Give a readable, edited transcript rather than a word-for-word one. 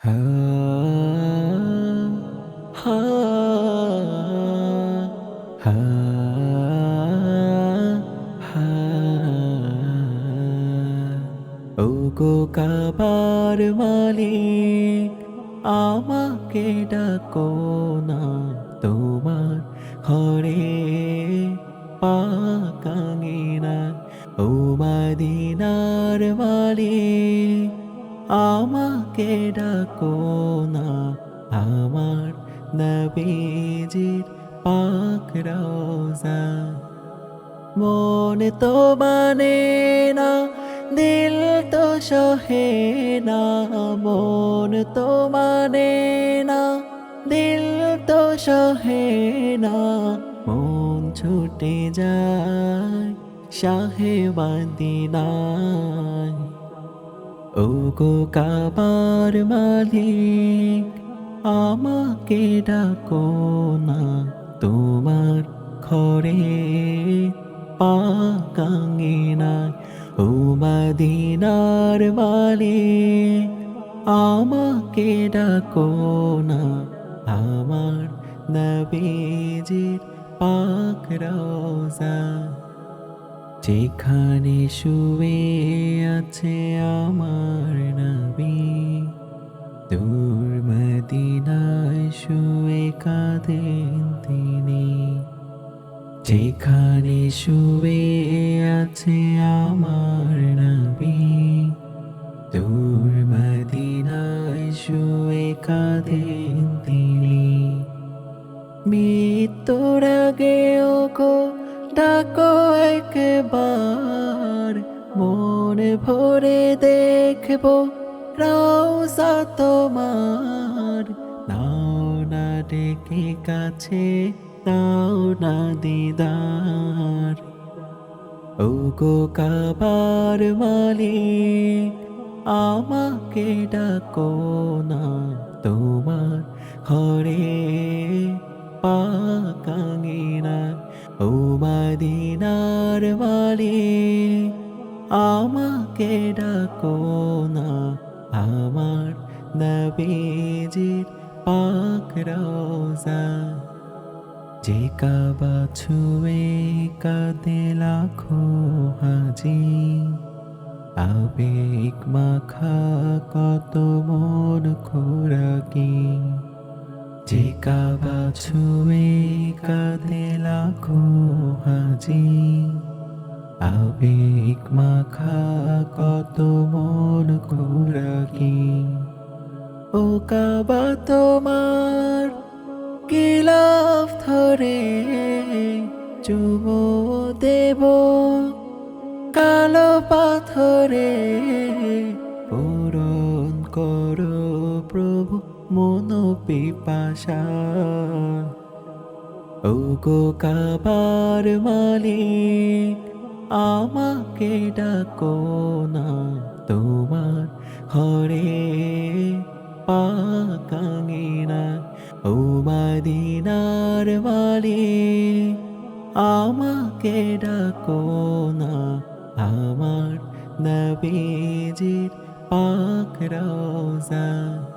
হা, হা, হা, হা। ওগো কাবার মালিক, আমাকে ডাকো না তোমার ঘরে পাক আঙিনায়। ও মদিনার মালিক, আমাকে ডাকো না আমার নবীজির পাক রওজায়। মন তো মানে না, দিল তো সহে না। মন তো মানে না, দিল তো সহে না। মন ছুটে যায় শাহে মদিনায়। ওগো কাবার মালিক, আমাকে ডাকো না তোমার ঘরে পাক আঙিনায়। ও মদিনার মালিক, আমাকে ডাকো না আমার নবীজির পাক রওজায়। যেখানে শুয়ে আছে আমার নবী, দূর মদিনায় শুয়ে কাঁদেন তিনি। যেখানে শুয়ে আছে আমার নবী, দূর মদিনায় শুয়ে কাঁদেন তিনি। মৃত্যুর আগে ওগো ডাকো একবার, মনে ভরে দেখবো রওজা তোমার। নাও না ডেকে কাছে, নাও না দিদার। ওগো কাবার মালিক, আমাকে ডাকো না তোমার ঘরে পাক আঙিনায়। ও মদিনার মালিক, আমাকে ডাকো না আমার নবীজির পাক রওজায়। যে কাবা ছুঁয়ে কাঁদে লাখো হাজি, আবেগ মাখা কত মন খোরাকি। যে কাবা ছুঁয়ে কাঁদে লাখো হাজি, আবেগ মাখা কত মন খোরাকি। ও কাবা তোমার গিলাফ ধরে চুমো দেব কালো পাথরে। পূরণ করো প্রভু মন পিপাসা। ওগো কাবার মালিক, আমাকে ডাকো না তোমার ঘরে পাক আঙিনায়। ও মদিনার মালিক, আমাকে ডাকো না আমার নবীজির পাক রওজায়।